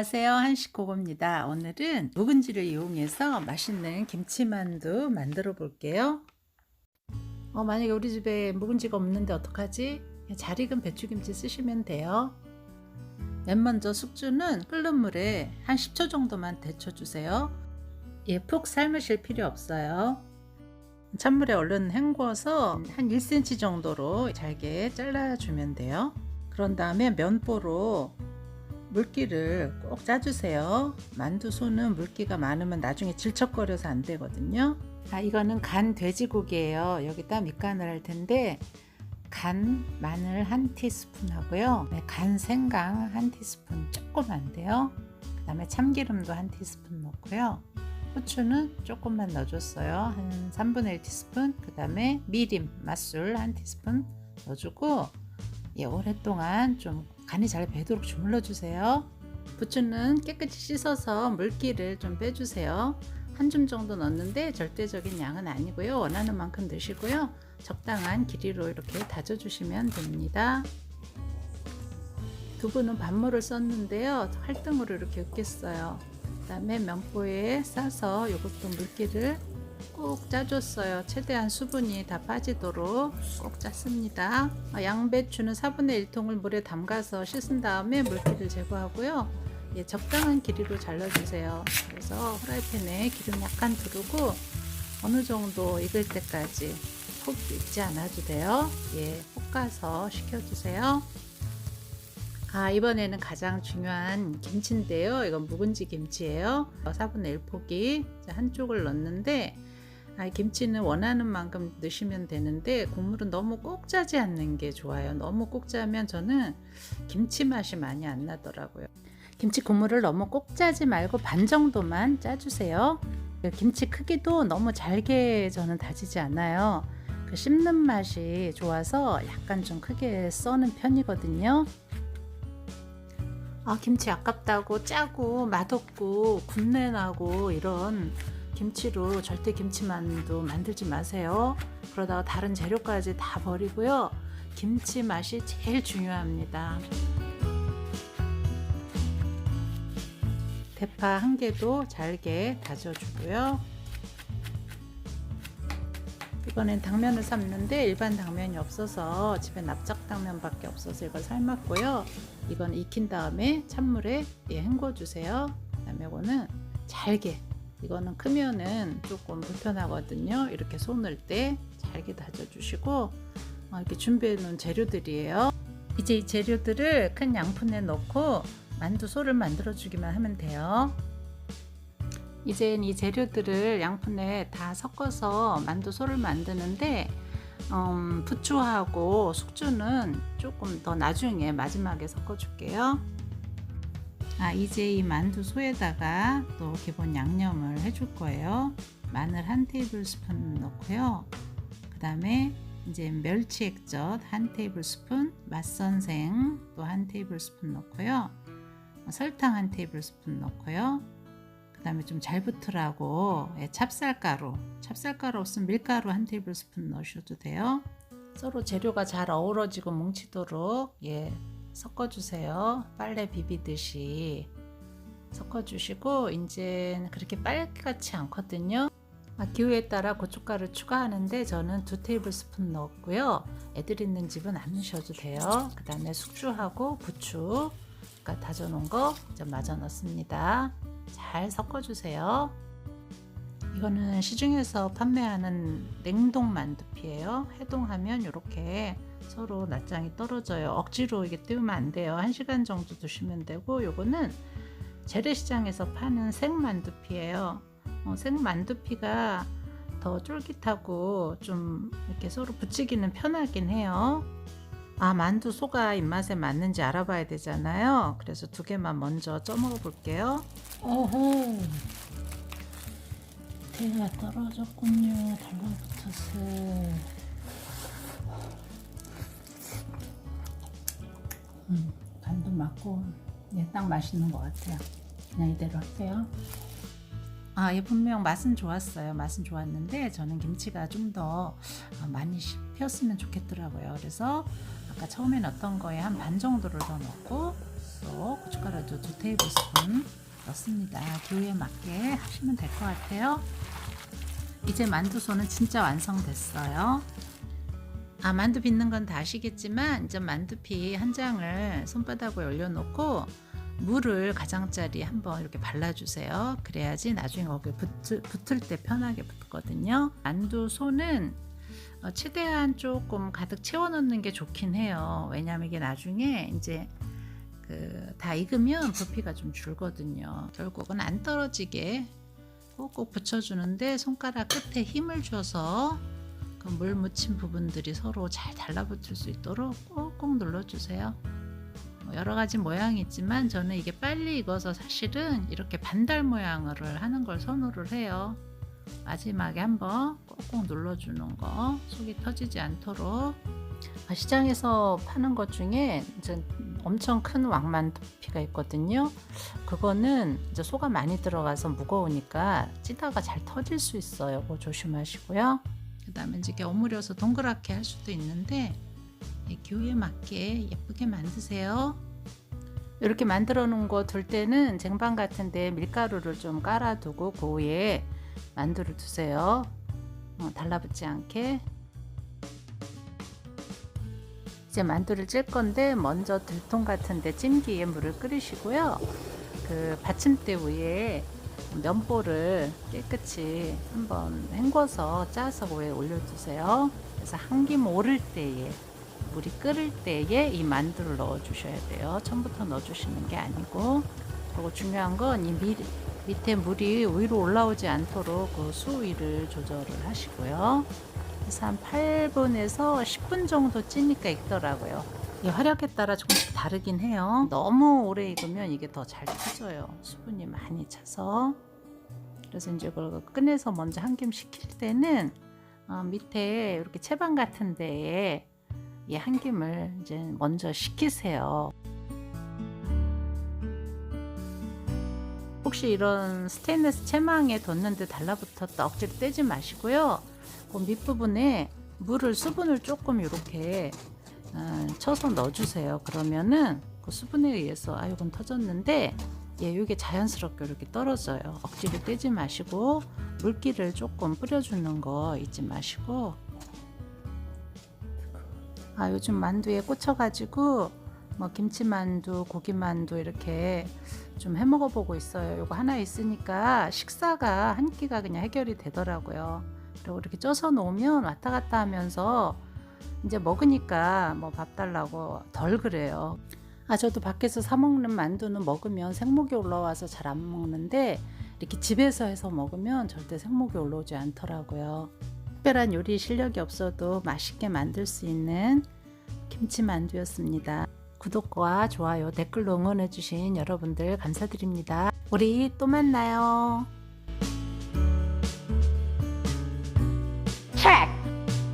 안녕하세요. 한식고고입니다. 오늘은 묵은지를 이용해서 맛있는 김치만두 만들어 볼게요. 만약에 우리 집에 묵은지가 없는데 어떡하지? 잘 익은 배추김치 쓰시면 돼요. 맨 먼저 숙주는 끓는 물에 한 10초 정도만 데쳐주세요. 푹 삶으실 필요 없어요. 찬물에 얼른 헹궈서 한 1cm 정도로 잘게 잘라주면 돼요. 그런 다음에 면보로 물기를 꼭 짜주세요. 만두소는 물기가 많으면 나중에 질척거려서 안 되거든요. 이거는 간 돼지고기예요. 여기다 밑간을 할 텐데 간 마늘 1티스푼 하고요. 간 생강 1티스푼 조금만 돼요. 그 다음에 참기름도 1티스푼 넣고요. 후추는 조금만 넣어줬어요. 한 3분의 1티스푼. 그 다음에 미림 맛술 1티스푼 넣어주고 오랫동안 좀 간이 잘 배도록 주물러 주세요. 부추는 깨끗이 씻어서 물기를 좀 빼주세요. 한 줌 정도 넣는데 절대적인 양은 아니고요. 원하는 만큼 넣으시고요. 적당한 길이로 이렇게 다져 주시면 됩니다. 두부는 반모를 썼는데요. 활등으로 이렇게 으깼어요. 그 다음에 면보에 싸서 이것도 물기를 꼭 짜줬어요. 최대한 수분이 다 빠지도록 꼭 짰습니다. 양배추는 4분의 1통을 물에 담가서 씻은 다음에 물기를 제거하고요. 적당한 길이로 잘라주세요. 그래서 프라이팬에 기름 약간 두르고 어느 정도 익을 때까지 푹 익지 않아도 돼요. 볶아서 식혀주세요. 이번에는 가장 중요한 김치인데요. 이건 묵은지 김치예요. 4분의 1포기 한쪽을 넣는데 김치는 원하는 만큼 넣으시면 되는데 국물은 너무 꼭 짜지 않는 게 좋아요. 너무 꼭 짜면 저는 김치 맛이 많이 안 나더라고요. 김치 국물을 너무 꼭 짜지 말고 반 정도만 짜주세요. 김치 크기도 너무 잘게 저는 다지지 않아요. 씹는 맛이 좋아서 약간 좀 크게 써는 편이거든요. 김치 아깝다고 짜고 맛없고 군내 나고 이런 김치로 절대 김치만두 만들지 마세요. 그러다가 다른 재료까지 다 버리고요. 김치 맛이 제일 중요합니다. 대파 1개도 잘게 다져주고요. 이번엔 당면을 삶는데 일반 당면이 없어서 집에 납작 당면밖에 없어서 이걸 삶았고요. 이건 익힌 다음에 찬물에 헹궈주세요. 그 다음에 이거는 잘게, 이거는 크면은 조금 불편하거든요. 이렇게 손을 때 잘게 다져주시고 이렇게 준비해 놓은 재료들이에요. 이제 이 재료들을 큰 양푼에 넣고 만두소를 만들어 주기만 하면 돼요. 이제 이 재료들을 양푼에 다 섞어서 만두소를 만드는데 부추하고 숙주는 조금 더 나중에 마지막에 섞어 줄게요. 이제 이 만두소에다가 또 기본 양념을 해줄 거예요. 마늘 1테이블스푼 넣고요. 그 다음에 이제 멸치 액젓 1테이블스푼, 맛선생 또 1테이블스푼 넣고요. 설탕 1테이블스푼 넣고요. 그 다음에 좀 잘 붙으라고 찹쌀가루 없으면 밀가루 1테이블스푼 넣으셔도 돼요. 서로 재료가 잘 어우러지고 뭉치도록 섞어주세요. 빨래 비비듯이 섞어주시고 이제 그렇게 빨갛지 않거든요. 기호에 따라 고춧가루 추가하는데 저는 2테이블스푼 넣었고요. 애들 있는 집은 안 넣으셔도 돼요. 그 다음에 숙주하고 부추 다져놓은 거 마저 넣습니다. 잘 섞어주세요. 이거는 시중에서 판매하는 냉동 만두피예요. 해동하면 이렇게 서로 낱장이 떨어져요. 억지로 이게 띄우면 안 돼요. 1시간 정도 두시면 되고, 요거는 재래시장에서 파는 생만두피예요. 생만두피가 더 쫄깃하고 좀 이렇게 서로 붙이기는 편하긴 해요. 만두 소가 입맛에 맞는지 알아봐야 되잖아요. 그래서 2개만 먼저 쪄먹어 볼게요. 어허, 대가 떨어졌군요. 달라붙었어. 간도 맞고 딱 맛있는 것 같아요. 그냥 이대로 할게요. 얘 분명 맛은 좋았어요. 맛은 좋았는데 저는 김치가 좀 더 많이 씹혔으면 좋겠더라고요. 그래서 아까 처음에 넣었던 거에 한 반 정도를 더 넣고 정도, 고춧가루도 2테이블스푼 넣습니다. 기호에 맞게 하시면 될 것 같아요. 이제 만두소는 진짜 완성됐어요. 만두 빚는 건 다 아시겠지만 이제 만두피 한 장을 손바닥에 올려놓고 물을 가장자리 한번 이렇게 발라주세요. 그래야지 나중에 거기에 붙을 때 편하게 붙거든요. 만두소는 최대한 조금 가득 채워 넣는 게 좋긴 해요. 왜냐하면 이게 나중에 이제 다 익으면 부피가 좀 줄거든요. 결국은 안 떨어지게 꼭꼭 붙여주는데 손가락 끝에 힘을 줘서 그 물 묻힌 부분들이 서로 잘 달라붙을 수 있도록 꼭꼭 눌러주세요. 여러 가지 모양이 있지만 저는 이게 빨리 익어서 사실은 이렇게 반달 모양으로 하는 걸 선호를 해요. 마지막에 한번 꼭꼭 눌러주는 거, 속이 터지지 않도록. 시장에서 파는 것 중에 이제 엄청 큰 왕만두피가 있거든요. 그거는 이제 소가 많이 들어가서 무거우니까 찌다가 잘 터질 수 있어요. 그거 조심하시고요. 그 다음에 이제 오므려서 동그랗게 할 수도 있는데 기호에 맞게 예쁘게 만드세요. 이렇게 만들어 놓은 거 둘 때는 쟁반 같은데 밀가루를 좀 깔아두고 그 위에 만두를 두세요. 달라붙지 않게. 이제 만두를 찔 건데 먼저 들통 같은데 찜기에 물을 끓이시고요. 그 받침대 위에 면보를 깨끗이 한번 헹궈서 짜서 위에 올려주세요. 그래서 한 김 오를 때에, 물이 끓을 때에 이 만두를 넣어 주셔야 돼요. 처음부터 넣어 주시는 게 아니고. 그리고 중요한 건 이 밑에 물이 위로 올라오지 않도록 그 수위를 조절을 하시고요. 그래서 한 8분에서 10분 정도 찌니까 익더라고요. 이 화력에 따라 조금씩 다르긴 해요. 너무 오래 익으면 이게 더 잘 터져요. 수분이 많이 차서. 그래서 이제 그걸 꺼내서 먼저 한 김 식힐 때는 밑에 이렇게 채반 같은 데에 이 한 김을 이제 먼저 식히세요. 혹시 이런 스테인리스 채망에 뒀는데 달라붙었다 억지로 떼지 마시고요. 그 밑부분에 물을, 수분을 조금 이렇게 쳐서 넣어주세요. 그러면은 그 수분에 의해서 이건 터졌는데 이게 자연스럽게 이렇게 떨어져요. 억지로 떼지 마시고 물기를 조금 뿌려주는 거 잊지 마시고. 요즘 만두에 꽂혀가지고 뭐 김치만두, 고기만두 이렇게 좀 해먹어 보고 있어요. 이거 하나 있으니까 식사가 한 끼가 그냥 해결이 되더라고요. 그리고 이렇게 쪄서 놓으면 왔다 갔다 하면서 이제 먹으니까 뭐 밥 달라고 덜 그래요. 저도 밖에서 사 먹는 만두는 먹으면 생목이 올라와서 잘 안 먹는데 이렇게 집에서 해서 먹으면 절대 생목이 올라오지 않더라고요. 특별한 요리 실력이 없어도 맛있게 만들 수 있는 김치만두였습니다. 구독과 좋아요, 댓글로 응원해주신 여러분들 감사드립니다. 우리 또 만나요. 체크!